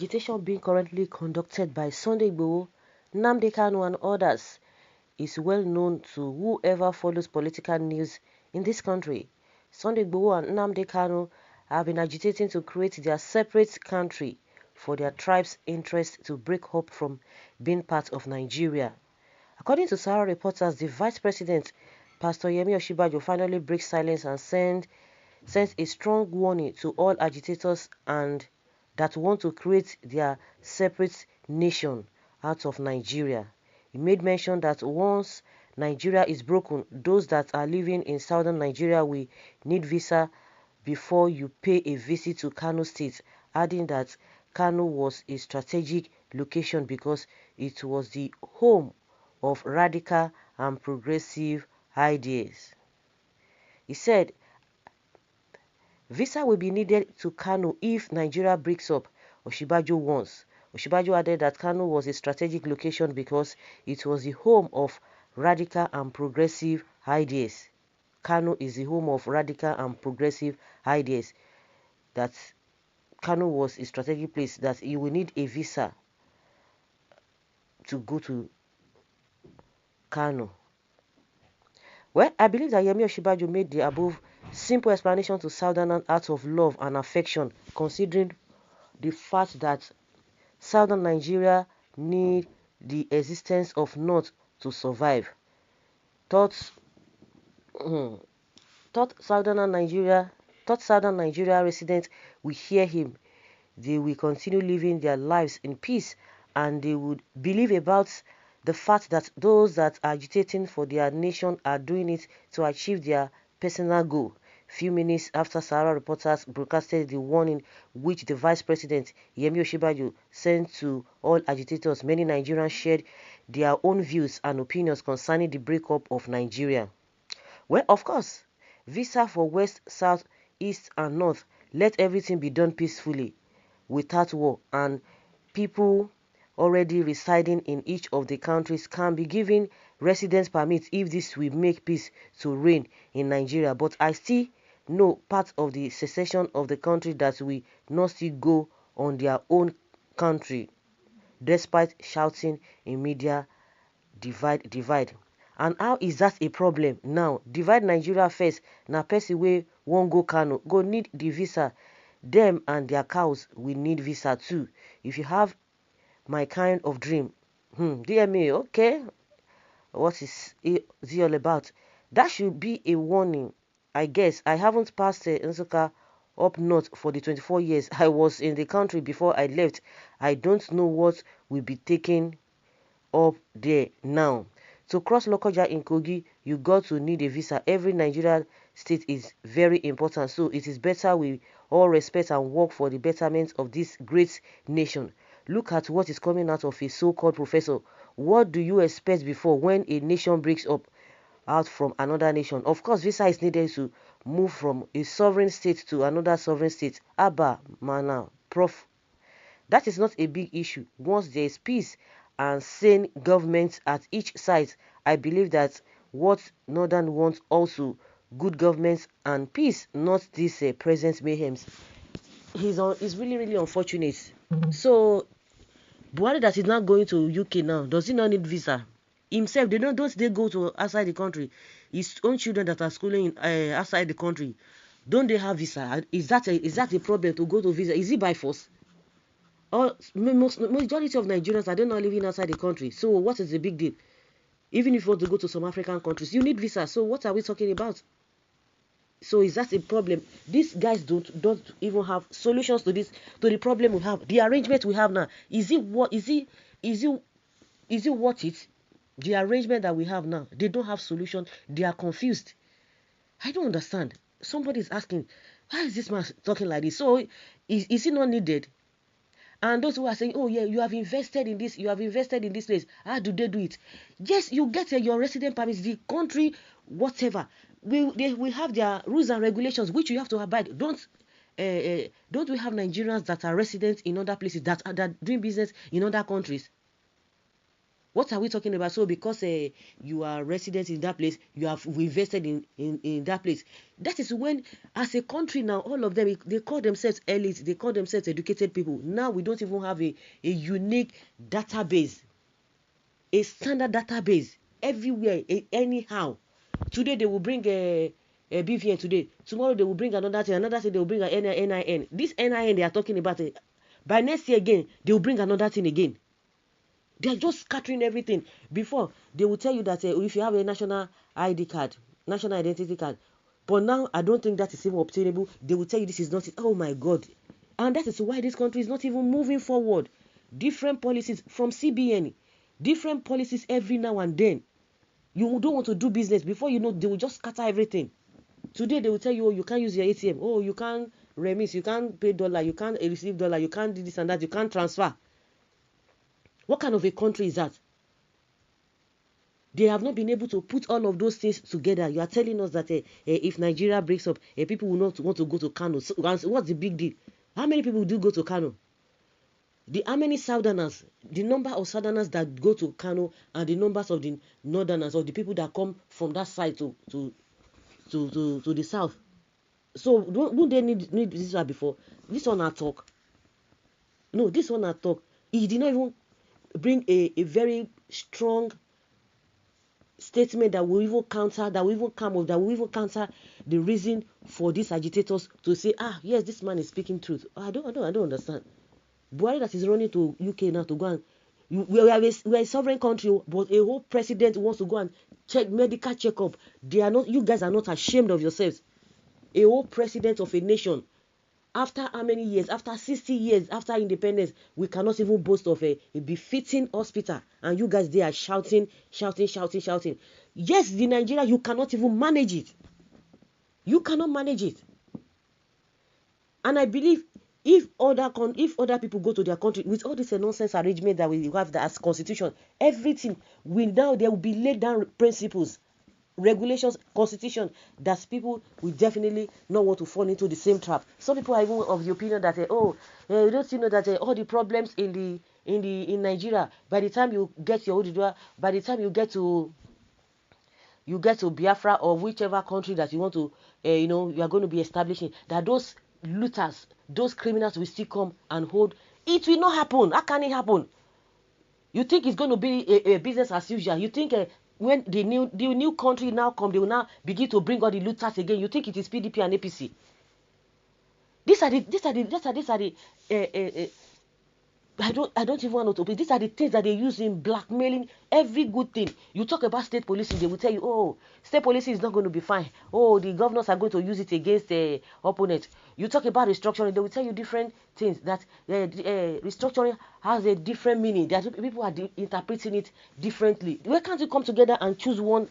agitation being currently conducted by Osinbajo, Nnamdi Kanu and others is well known to whoever follows political news in this country. Osinbajo and Nnamdi Kanu have been agitating to create their separate country for their tribe's interest to break up from being part of Nigeria. According to Sahara reporters, the Vice President, Pastor Yemi Osinbajo, finally breaks silence and sends a strong warning to all agitators and that want to create their separate nation out of Nigeria. He made mention that once Nigeria is broken, those that are living in southern Nigeria will need visa before you pay a visit to Kano State, adding that Kano was a strategic location because it was the home of radical and progressive ideas. He said, visa will be needed to Kano if Nigeria breaks up, Osinbajo warns. Osinbajo added that Kano was a strategic location because it was the home of radical and progressive ideas. Kano is the home of radical and progressive ideas. That Kano was a strategic place that you will need a visa to go to Kano. Well, I believe that Yemi Osinbajo made the above simple explanation to Southerners out of love and affection, considering the fact that Southern Nigeria need the existence of North to survive. Thought Southern Nigeria residents will hear him. They will continue living their lives in peace, and they would believe about the fact that those that are agitating for their nation are doing it to achieve their personal goal. Few minutes after Sahara reporters broadcasted the warning which the Vice President Yemi Osinbajo sent to all agitators, many Nigerians shared their own views and opinions concerning the breakup of Nigeria. Well, of course, visa for West, South, East and North, let everything be done peacefully, without war, and people already residing in each of the countries can be given residence permits if this will make peace to reign in Nigeria. But I still know part of the secession of the country that will not still go on their own country, despite shouting in media, divide. And how is that a problem now? Divide Nigeria first. Now person wey wan go Kano go need the visa. Them and their cows will need visa too. If you have my kind of dream, DMA, okay, what is it all about? That should be a warning. I guess I haven't passed Nsukka up north for the 24 years I was in the country before I left. I don't know what will be taken up there now. To cross Lokoja in Kogi, you got to need a visa. Every Nigerian state is very important, so it is better we all respect and work for the betterment of this great nation. Look at what is coming out of a so-called professor. What do you expect before when a nation breaks up out from another nation? Of course, visa is needed to move from a sovereign state to another sovereign state. Abba, mana, prof. That is not a big issue. Once there is peace and sane government at each side, I believe that what Northern wants also good government and peace, not this present mayhem. It's really, really unfortunate. So, Buhari that is not going to UK now, does he not need visa? Himself, don't they go to outside the country? His own children that are schooling outside the country, don't they have visa? Is that a problem to go to visa? Is it by force? Or majority of Nigerians are not living outside the country. So what is the big deal? Even if you want to go to some African countries, you need visa. So what are we talking about? So is that a problem? These guys don't even have solutions to the problem we have. The arrangement we have now, is it worth it? The arrangement that we have now, they don't have solution. They are confused. I don't understand. Somebody is asking, why is this man talking like this? So is it not needed? And those who are saying, oh yeah, you have invested in this place. How do they do it? Yes, you get your resident permits, the country, whatever. They will have their rules and regulations which you have to abide. Don't we have Nigerians that are residents in other places that are doing business in other countries? What are we talking about? So because you are resident in that place, you have invested in that place. That is when, as a country now, all of them, they call themselves elites, they call themselves educated people. Now we don't even have a unique database, a standard database everywhere, anyhow. Today they will bring a BVN today. Tomorrow they will bring another thing. Another thing they will bring an NIN. This NIN they are talking about, by next year again, they will bring another thing again. They are just scattering everything. Before, they will tell you that if you have a national ID card, national identity card, but now I don't think that is even obtainable. They will tell you this is not it. Oh my God. And that is why this country is not even moving forward. Different policies from CBN, different policies every now and then. You don't want to do business. Before you know, they will just scatter everything. Today they will tell you, oh, you can't use your ATM. Oh, you can't remiss. You can't pay dollar. You can't receive dollar. You can't do this and that. You can't transfer. What kind of a country is that? They have not been able to put all of those things together. You are telling us that if Nigeria breaks up, people will not want to go to Kano. So, what's the big deal? How many people do go to Kano? How many Southerners, the number of Southerners that go to Kano and the numbers of the Northerners, or the people that come from that side to the south. So don't they need this one before? This one I talk. No, this one I talk. He did not even bring a very strong statement that will even counter, that will even come up, that will even counter the reason for these agitators to say, yes, this man is speaking truth. I don't understand. Buhari that is running to UK now to go and we are a sovereign country, but a whole president wants to go and check medical checkup. They are not. You guys are not ashamed of yourselves. A whole president of a nation. After how many years? After 60 years, after independence, we cannot even boast of a befitting hospital. And you guys, they are shouting. Yes, the Nigeria, you cannot even manage it. You cannot manage it. And I believe if other people go to their country with all this nonsense arrangement that we have as constitution, everything there will be laid down principles, regulations, constitution, that people will definitely not want to fall into the same trap. Some people are even of the opinion that don't you know that all the problems in Nigeria, by the time you get your Odudua, by the time you get to Biafra or whichever country that you want to you are going to be establishing, that those looters, those criminals will still come and hold. It will not happen. How can it happen? You think it's going to be a business as usual? You think when the new country now come, they will now begin to bring all the looters again? You think it is PDP and APC? These are the I don't even want to open. These are the things that they use in blackmailing every good thing. You talk about state policing, they will tell you, oh, state policing is not going to be fine. Oh, the governors are going to use it against the opponent. You talk about restructuring, they will tell you different things. That restructuring has a different meaning. That people are interpreting it differently. Why can't you come together and choose one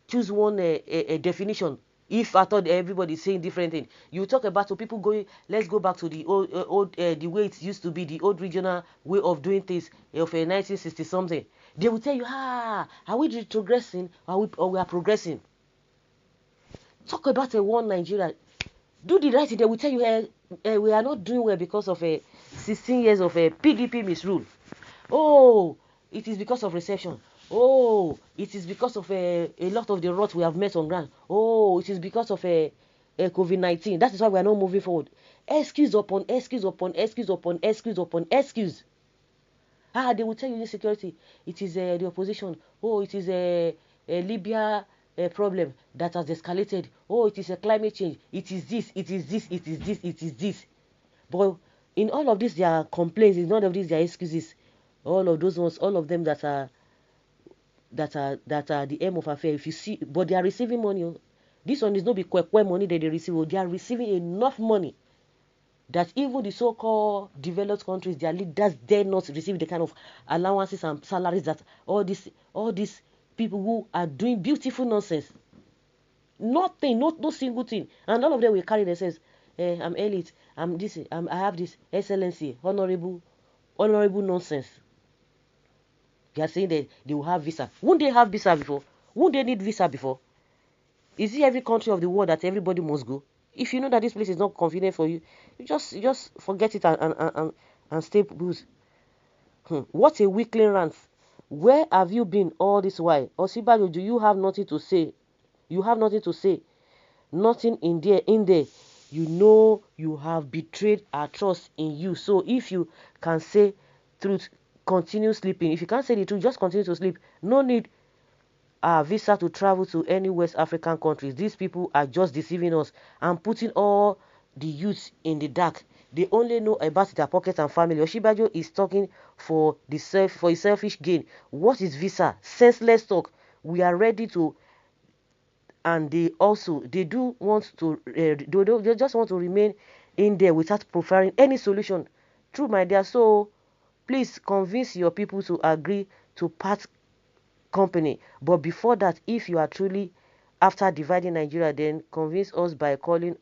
definition? If I thought everybody is saying different things, you talk about people going. Let's go back to the old the way it used to be, the old regional way of doing things of 1960 something. They will tell you, are we retrogressing or we are progressing? Talk about one Nigeria. Do the right thing. They will tell you, we are not doing well because of 16 years of PDP misrule. Oh, it is because of recession. Oh, it is because of a lot of the rot we have met on ground. Oh, it is because of COVID-19. That is why we are not moving forward. Excuse upon excuse upon excuse upon excuse upon excuse. They will tell you insecurity. It is the opposition. Oh, it is a Libya problem that has escalated. Oh, it is a climate change. It is this. It is this. It is this. It is this. But in all of this, there are complaints. In none of these, there are excuses. All of those ones, all of them that are the aim of affair. If you see, but they are receiving money. This one is not be kwekwe money that they receive. They are receiving enough money that even the so-called developed countries, their leaders dare not receive the kind of allowances and salaries that all these people who are doing beautiful nonsense. Nothing, no single thing, and all of them will carry themselves. I'm elite. I'm this. I have this excellency, honorable nonsense. They are saying that they will have visa. Won't they have visa before? Won't they need visa before? Is it every country of the world that everybody must go? If you know that this place is not convenient for you, you just forget it and stay booze. What a weakling rant. Where have you been all this while? Osinbajo, do you have nothing to say? You have nothing to say. Nothing in there. You know you have betrayed our trust in you. So if you can say truth, continue sleeping. If you can't say the truth, just continue to sleep. No need visa to travel to any West African countries. These people are just deceiving us and putting all the youth in the dark. They only know about their pocket and family. Osinbajo is talking for his selfish gain. What is visa? Senseless talk. We are ready to, and they do want to they just want to remain in there without providing any solution. True, my dear. So please convince your people to agree to part company. But before that, if you are truly after dividing Nigeria, then convince us by calling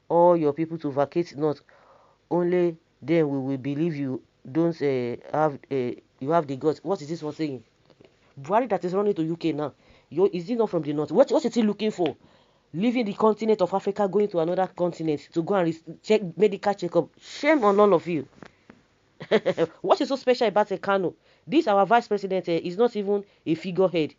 all your people to vacate north. Only then we will believe you don't you have the guts. What is this one saying? Buhari that is running to UK now. Is he not from the north? What is he looking for? Leaving the continent of Africa, going to another continent to go and check medical checkup. Shame on all of you. What is so special about a Kano? This our vice president is not even a figurehead.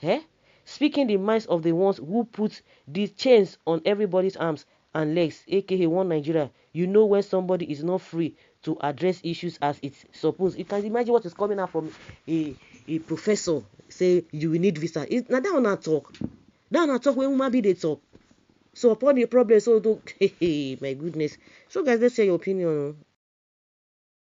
Eh? Speaking the minds of the ones who put the chains on everybody's arms and legs, aka one Nigeria. You know when somebody is not free to address issues as it's supposed. You can imagine what is coming out from a professor. Say you will need visa. Now that one not talk. That one talk when woman be they talk. So upon the problem, so don't, hey, my goodness. So guys, let's share your opinion.